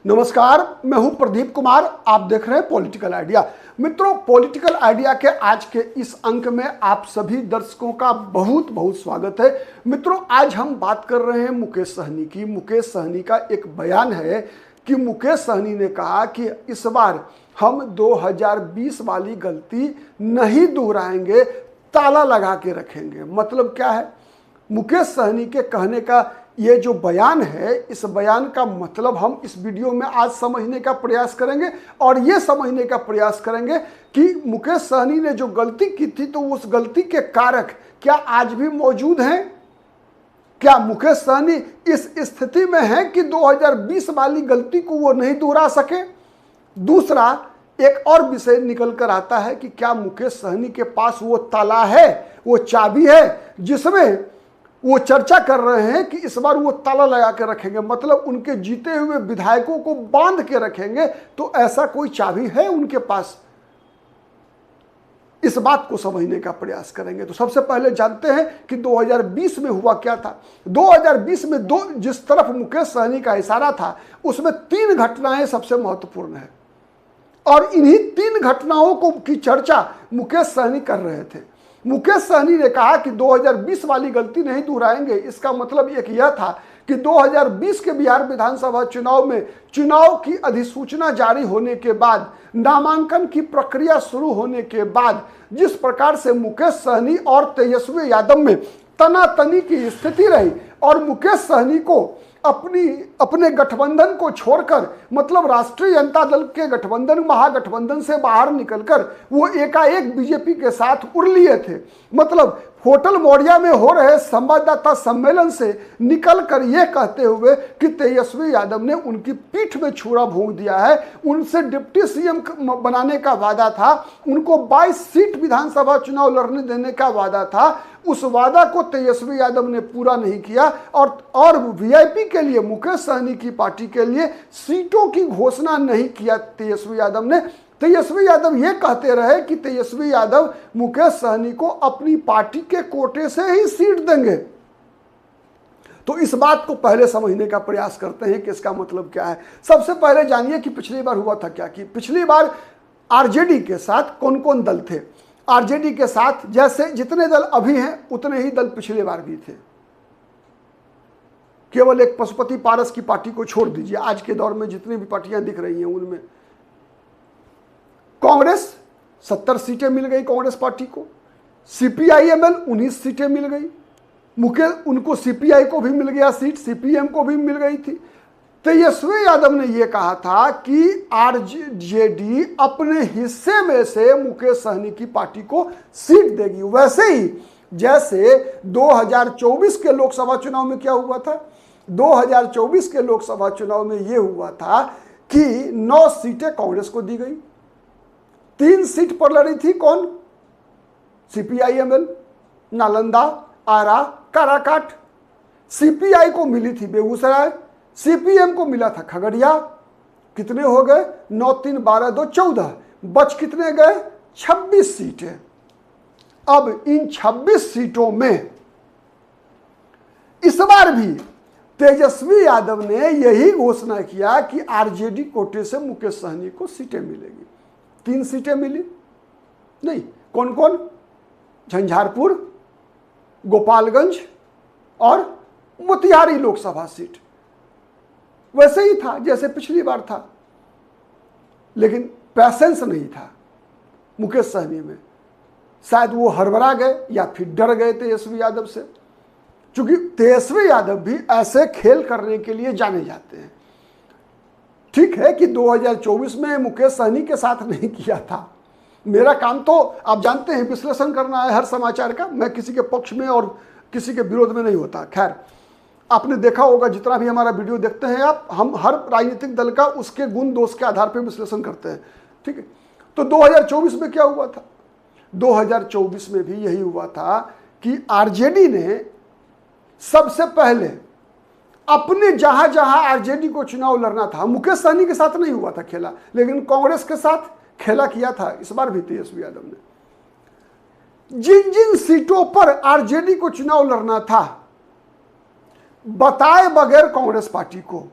नमस्कार, मैं हूं प्रदीप कुमार। आप देख रहे हैं पॉलिटिकल आइडिया। मित्रों, पॉलिटिकल आइडिया के आज के इस अंक में आप सभी दर्शकों का बहुत बहुत स्वागत है। मित्रों, आज हम बात कर रहे हैं मुकेश सहनी की। मुकेश सहनी का एक बयान है कि मुकेश सहनी ने कहा कि इस बार हम 2020 वाली गलती नहीं दोहराएंगे, ताला लगा के रखेंगे। मतलब क्या है? मुकेश सहनी के कहने का ये जो बयान है, इस बयान का मतलब हम इस वीडियो में आज समझने का प्रयास करेंगे और ये समझने का प्रयास करेंगे कि मुकेश सहनी ने जो गलती की थी तो उस गलती के कारक क्या आज भी मौजूद हैं? क्या मुकेश सहनी इस स्थिति में है कि 2020 वाली गलती को वो नहीं दोहरा सके? दूसरा, एक और विषय निकल कर आता है कि क्या मुकेश सहनी के पास वो ताला है, वो चाबी है जिसमें वो चर्चा कर रहे हैं कि इस बार वो ताला लगा के रखेंगे, मतलब उनके जीते हुए विधायकों को बांध के रखेंगे। तो ऐसा कोई चाबी है उनके पास? इस बात को समझने का प्रयास करेंगे। तो सबसे पहले जानते हैं कि 2020 में हुआ क्या था। 2020 में जिस तरफ मुकेश सहनी का इशारा था उसमें 3 घटनाएं सबसे महत्वपूर्ण है और इन्हीं 3 घटनाओं को की चर्चा मुकेश सहनी कर रहे थे। मुकेश सहनी ने कहा कि 2020 वाली गलती नहीं दोहराएंगे। इसका मतलब एक यह था कि 2020 के बिहार विधानसभा चुनाव में चुनाव की अधिसूचना जारी होने के बाद, नामांकन की प्रक्रिया शुरू होने के बाद जिस प्रकार से मुकेश सहनी और तेजस्वी यादव में तनातनी की स्थिति रही और मुकेश सहनी को अपने गठबंधन को छोड़कर, मतलब राष्ट्रीय जनता दल के गठबंधन, महागठबंधन से बाहर निकलकर वो एकाएक बीजेपी के साथ उड़ लिए थे। मतलब होटल मौर्या में हो रहे संवाददाता सम्मेलन से निकलकर यह कहते हुए कि तेजस्वी यादव ने उनकी पीठ में छुरा भोंक दिया है, उनसे डिप्टी सीएम बनाने का वादा था, उनको 22 सीट विधानसभा चुनाव लड़ने देने का वादा था, उस वादा को तेजस्वी यादव ने पूरा नहीं किया और वीआईपी के लिए, मुकेश सहनी की पार्टी के लिए सीटों की घोषणा नहीं किया तेजस्वी यादव ने। तेजस्वी यादव ये कहते रहे कि तेजस्वी यादव मुकेश सहनी को अपनी पार्टी के कोटे से ही सीट देंगे। तो इस बात को पहले समझने का प्रयास करते हैं कि इसका मतलब क्या है। सबसे पहले जानिए कि पिछली बार हुआ था क्या। कि पिछली बार आरजेडी के साथ कौन कौन दल थे। आरजेडी के साथ जैसे जितने दल अभी हैं उतने ही दल पिछले बार भी थे। केवल एक पशुपति पारस की पार्टी को छोड़ दीजिए। आज के दौर में जितनी भी पार्टियां दिख रही हैं उनमें कांग्रेस 70 सीटें मिल गई कांग्रेस पार्टी को, सीपीआईएमएल 19 सीटें मिल गई, मुकेश उनको सीपीआई को भी मिल गया सीट, सीपीएम को भी मिल गई थी। तेजस्वी यादव ने यह कहा था कि आरजेडी अपने हिस्से में से मुकेश सहनी की पार्टी को सीट देगी। वैसे ही जैसे 2024 के लोकसभा चुनाव में क्या हुआ था, 2024 के लोकसभा चुनाव में यह हुआ था कि 9 सीटें कांग्रेस को दी गई। 3 सीट पर लड़ी थी कौन? सीपीआईएमएल, नालंदा, आरा, काराकाट। सीपीआई को मिली थी बेगूसराय, सीपीएम को मिला था खगड़िया। कितने हो गए? 9, 3, 12, 2, 14। बच कितने गए? 26 सीटें। अब इन 26 सीटों में इस बार भी तेजस्वी यादव ने यही घोषणा किया कि आरजेडी कोटे से मुकेश सहनी को सीटें मिलेगी। 3 सीटें मिली नहीं। कौन कौन? झंझारपुर, गोपालगंज और मोतिहारी लोकसभा सीट। वैसे ही था जैसे पिछली बार था, लेकिन पैसेंस नहीं था मुकेश सहनी में। शायद वो हड़बड़ा गए या फिर डर गए तेजस्वी यादव से, क्योंकि तेजस्वी यादव भी ऐसे खेल करने के लिए जाने जाते हैं। ठीक है कि 2024 में मुकेश सहनी के साथ नहीं किया था। मेरा काम तो आप जानते हैं विश्लेषण करना है हर समाचार का। मैं किसी के पक्ष में और किसी के विरोध में नहीं होता। खैर, आपने देखा होगा जितना भी हमारा वीडियो देखते हैं आप, हम हर राजनीतिक दल का उसके गुण दोष के आधार पर विश्लेषण करते हैं। ठीक है, तो 2024 में क्या हुआ था? 2024 में भी यही हुआ था कि आरजेडी ने सबसे पहले अपने जहां जहां आरजेडी को चुनाव लड़ना था, मुकेश सहनी के साथ नहीं हुआ था खेला, लेकिन कांग्रेस के साथ खेला किया था इस बार भी तेजस्वी यादव ने। जिन जिन सीटों पर आरजेडी को चुनाव लड़ना था बताए बगैर कांग्रेस पार्टी को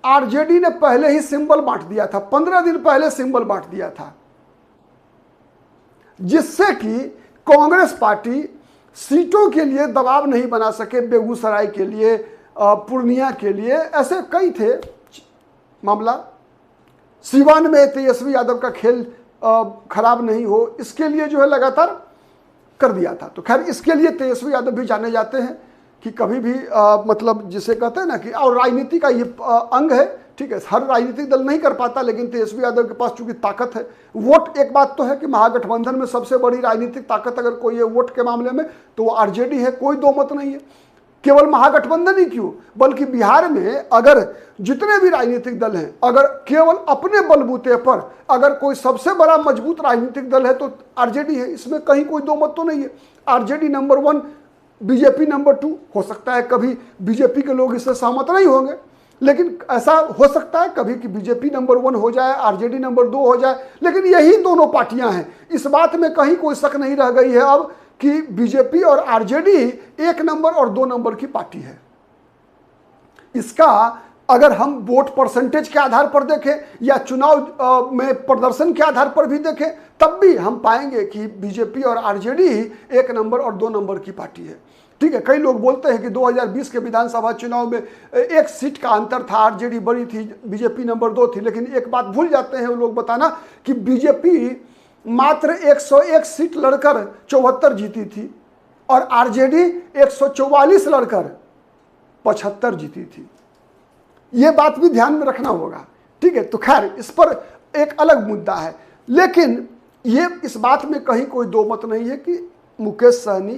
आरजेडी ने पहले ही सिंबल बांट दिया था, 15 दिन पहले सिंबल बांट दिया था, जिससे कि कांग्रेस पार्टी सीटों के लिए दबाव नहीं बना सके। बेगूसराय के लिए, पूर्णिया के लिए, ऐसे कई थे मामला। सीवान में तेजस्वी यादव का खेल खराब नहीं हो, इसके लिए जो है लगातार कर दिया था। तो खैर, इसके लिए तेजस्वी यादव भी जाने जाते हैं कि कभी भी मतलब जिसे कहते हैं ना कि, और राजनीति का ये अंग है, ठीक है, हर राजनीतिक दल नहीं कर पाता, लेकिन तेजस्वी यादव के पास चूंकि ताकत है, वोट, एक बात तो है कि महागठबंधन में सबसे बड़ी राजनीतिक ताकत अगर कोई है वोट के मामले में तो वो आरजेडी है, कोई दो मत नहीं है। केवल महागठबंधन ही क्यों, बल्कि बिहार में अगर जितने भी राजनीतिक दल हैं, अगर केवल अपने बलबूते पर अगर कोई सबसे बड़ा मजबूत राजनीतिक दल है तो आरजेडी है, इसमें कहीं कोई दो मत तो नहीं है। RJD number 1, BJP number 2। हो सकता है कभी बीजेपी के लोग इससे सहमत नहीं होंगे, लेकिन ऐसा हो सकता है कभी कि बीजेपी नंबर 1 हो जाए, आरजेडी नंबर 2 हो जाए, लेकिन यही दोनों पार्टियां हैं। इस बात में कहीं कोई शक नहीं रह गई है अब कि बीजेपी और आरजेडी 1 नंबर और 2 नंबर की पार्टी है। इसका अगर हम वोट परसेंटेज के आधार पर देखें या चुनाव में प्रदर्शन के आधार पर भी देखें, तब भी हम पाएंगे कि बीजेपी और आरजेडी 1 नंबर और 2 नंबर की पार्टी है। ठीक है, कई लोग बोलते हैं कि 2020 के विधानसभा चुनाव में 1 सीट का अंतर था, आरजेडी बड़ी थी, बीजेपी नंबर 2 थी, लेकिन एक बात भूल जाते हैं वो लोग बताना कि बीजेपी मात्र 101 सीट लड़कर 74 जीती थी और आरजेडी 144 लड़कर 75 जीती थी। ये बात भी ध्यान में रखना होगा। ठीक है, तो खैर इस पर एक अलग मुद्दा है, लेकिन ये इस बात में कहीं कोई दो मत नहीं है कि मुकेश सहनी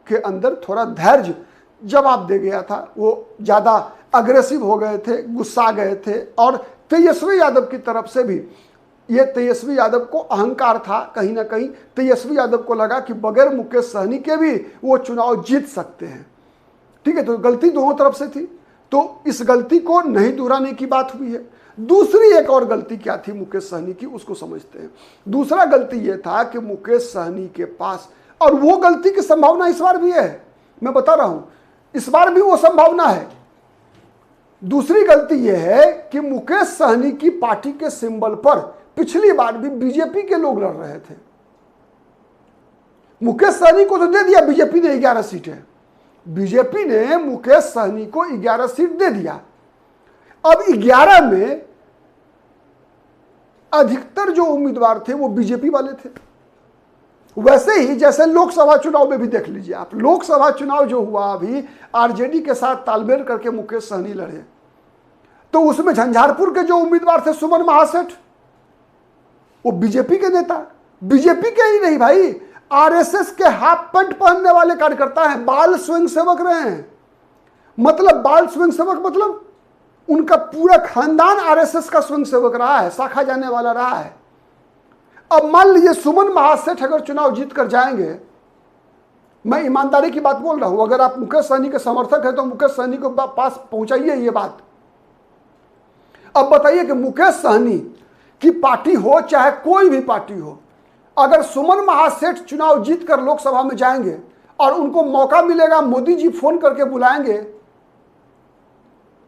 के अंदर थोड़ा धैर्य जवाब दे गया था। वो ज़्यादा अग्रेसिव हो गए थे, गुस्सा गए थे, और तेजस्वी यादव की तरफ से भी ये तेजस्वी यादव को अहंकार था। कहीं ना कहीं तेजस्वी यादव को लगा कि बगैर मुकेश सहनी के भी वो चुनाव जीत सकते हैं। ठीक है, तो गलती दोनों तरफ से थी, तो इस गलती को नहीं दोहराने की बात हुई है। दूसरी एक और गलती क्या थी मुकेश सहनी की, उसको समझते हैं। दूसरा गलती यह था कि मुकेश सहनी के पास, और वो गलती की संभावना इस बार भी है, मैं बता रहा हूं, इस बार भी वो संभावना है। दूसरी गलती यह है कि मुकेश सहनी की पार्टी के सिंबल पर पिछली बार भी बीजेपी के लोग लड़ रहे थे। मुकेश सहनी को तो दे दिया बीजेपी ने 11 सीटें, बीजेपी ने मुकेश सहनी को 11 सीट दे दिया। अब 11 में अधिकतर जो उम्मीदवार थे वो बीजेपी वाले थे। वैसे ही जैसे लोकसभा चुनाव में भी देख लीजिए आप, लोकसभा चुनाव जो हुआ अभी आरजेडी के साथ तालमेल करके मुकेश सहनी लड़े, तो उसमें झंझारपुर के जो उम्मीदवार थे सुमन महासेठ, वो बीजेपी के नेता, बीजेपी के ही नहीं भाई, आरएसएस के हाफ पैंट पहनने वाले कार्यकर्ता हैं, बाल स्वयंसेवक रहे हैं। मतलब बाल स्वयंसेवक मतलब उनका पूरा खानदान आरएसएस का स्वयंसेवक रहा है, शाखा जाने वाला रहा है। अब मान लीजिए सुमन महासेठ अगर चुनाव जीत कर जाएंगे, मैं ईमानदारी की बात बोल रहा हूं, अगर आप मुकेश सहनी के समर्थक हैं तो मुकेश सहनी को पास पहुंचाइए ये बात। अब बताइए कि मुकेश सहनी की पार्टी हो चाहे कोई भी पार्टी हो, अगर सुमन महासेठ चुनाव जीत कर लोकसभा में जाएंगे और उनको मौका मिलेगा, मोदी जी फोन करके बुलाएंगे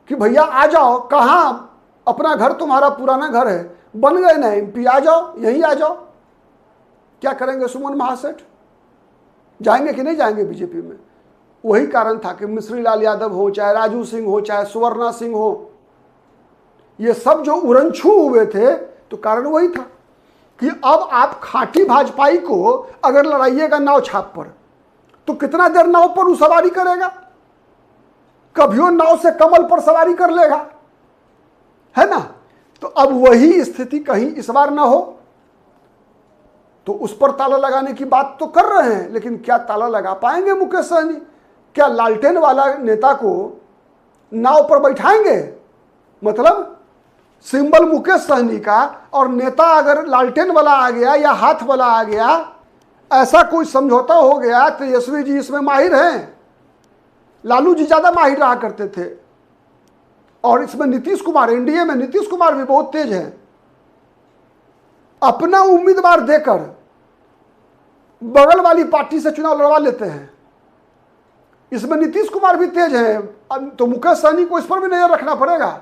कि भैया आ जाओ, कहां अपना घर तुम्हारा पुराना घर है, बन गए ना एमपी, आ जाओ, यहीं आ जाओ, क्या करेंगे सुमन महासेठ? जाएंगे कि नहीं जाएंगे बीजेपी में? वही कारण था कि मिश्री लाल यादव हो, चाहे राजू सिंह हो, चाहे सुवर्णा सिंह हो, ये सब जो उड़नछू हुए थे, तो कारण वही था कि अब आप खांटी भाजपाई को अगर लड़ाइएगा नाव छाप पर, तो कितना देर नाव पर वो सवारी करेगा? कभी वो नाव से कमल पर सवारी कर लेगा, है ना? तो अब वही स्थिति कहीं इस बार ना हो, तो उस पर ताला लगाने की बात तो कर रहे हैं, लेकिन क्या ताला लगा पाएंगे मुकेश सहनी? क्या लालटेन वाला नेता को नाव पर बैठाएंगे? मतलब सिंबल मुकेश सहनी का और नेता अगर लालटेन वाला आ गया या हाथ वाला आ गया, ऐसा कोई समझौता हो गया। तेजस्वी जी इसमें माहिर हैं, लालू जी ज्यादा माहिर रहा करते थे, और इसमें नीतीश कुमार, एनडीए में नीतीश कुमार भी बहुत तेज है। अपना उम्मीदवार देकर बगल वाली पार्टी से चुनाव लड़वा लेते हैं, इसमें नीतीश कुमार भी तेज है। तो मुकेश सहनी को इस पर भी नजर रखना पड़ेगा।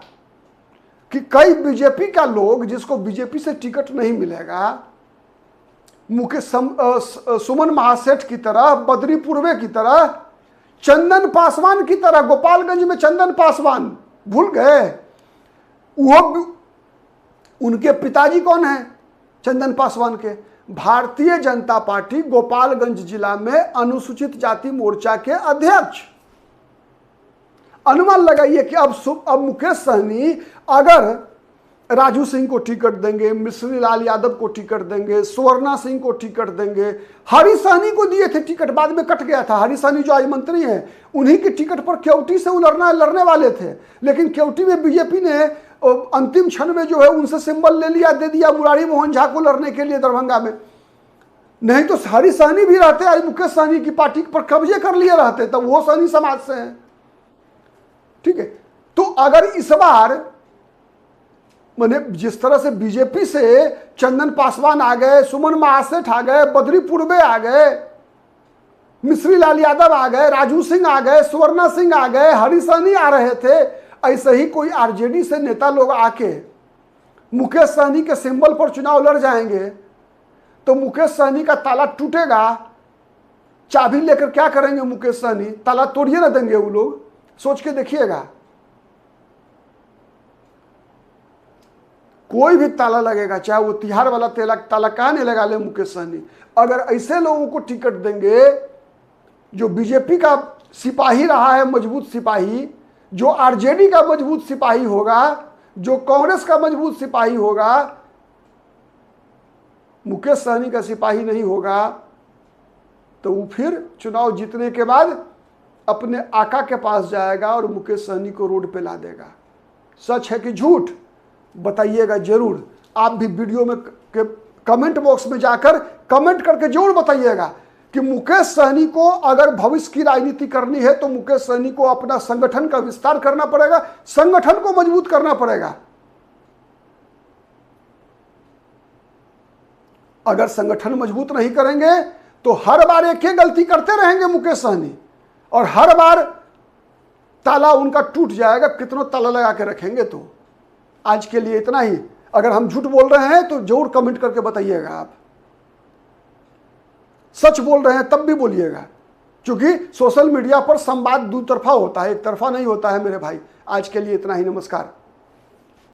कि कई बीजेपी का लोग, जिसको बीजेपी से टिकट नहीं मिलेगा, मुकेश सुमन महासेठ की तरह, बद्री पूर्वे की तरह, चंदन पासवान की तरह, गोपालगंज में चंदन पासवान भूल गए, वो उनके पिताजी कौन है चंदन पासवान के? भारतीय जनता पार्टी गोपालगंज जिला में अनुसूचित जाति मोर्चा के अध्यक्ष। अनुमान लगाइए कि अब मुकेश सहनी अगर राजू सिंह को टिकट देंगे, मिश्री लाल यादव को टिकट देंगे, सुवर्णा सिंह को टिकट देंगे, हरी सहनी को दिए थे टिकट, बाद में कट गया था। हरी सहनी जो आज मंत्री हैं, उन्हीं की टिकट पर केवटी से लड़ने वाले थे, लेकिन केवटी में बीजेपी ने अंतिम क्षण में जो है उनसे सिंबल ले लिया, दे दिया मुरारी मोहन झा को लड़ने के लिए दरभंगा में। नहीं तो हरी सहनी भी रहते, आज मुकेश सहनी की पार्टी पर कब्जे कर लिए रहते, तब वो सहनी समाज से हैं। ठीक है, तो अगर इस बार मैंने जिस तरह से बीजेपी से चंदन पासवान आ गए, सुमन महासेठ आ गए, बद्री पूर्वे आ गए, मिश्री लाल यादव आ गए, राजू सिंह आ गए, सुवर्णा सिंह आ गए, हरी सहनी आ रहे थे, ऐसे ही कोई आरजेडी से नेता लोग आके मुकेश सहनी के सिंबल पर चुनाव लड़ जाएंगे तो मुकेश सहनी का ताला टूटेगा। चाबी लेकर क्या करेंगे मुकेश सहनी? ताला तोड़िए ना देंगे वो लोग, सोच के देखिएगा। कोई भी ताला लगेगा, चाहे वो तिहाड़ वाला ताला कहाँ नहीं लगा ले मुकेश सहनी। अगर ऐसे लोगों को टिकट देंगे जो बीजेपी का सिपाही रहा है, मजबूत सिपाही, जो आरजेडी का मजबूत सिपाही होगा, जो कांग्रेस का मजबूत सिपाही होगा, मुकेश सहनी का सिपाही नहीं होगा, तो वो फिर चुनाव जीतने के बाद अपने आका के पास जाएगा और मुकेश सहनी को रोड पे ला देगा। सच है कि झूठ? बताइएगा जरूर। आप भी वीडियो में कमेंट बॉक्स में जाकर कमेंट करके जरूर बताइएगा कि मुकेश सहनी को अगर भविष्य की राजनीति करनी है तो मुकेश सहनी को अपना संगठन का विस्तार करना पड़ेगा, संगठन को मजबूत करना पड़ेगा। अगर संगठन मजबूत नहीं करेंगे तो हर बार एक ही गलती करते रहेंगे मुकेश सहनी, और हर बार ताला उनका टूट जाएगा, कितना ताला लगा के रखेंगे। तो आज के लिए इतना ही। अगर हम झूठ बोल रहे हैं तो जरूर कमेंट करके बताइएगा। आप सच बोल रहे हैं तब भी बोलिएगा, क्योंकि सोशल मीडिया पर संवाद दो तरफा होता है, एक तरफा नहीं होता है मेरे भाई। आज के लिए इतना ही, नमस्कार।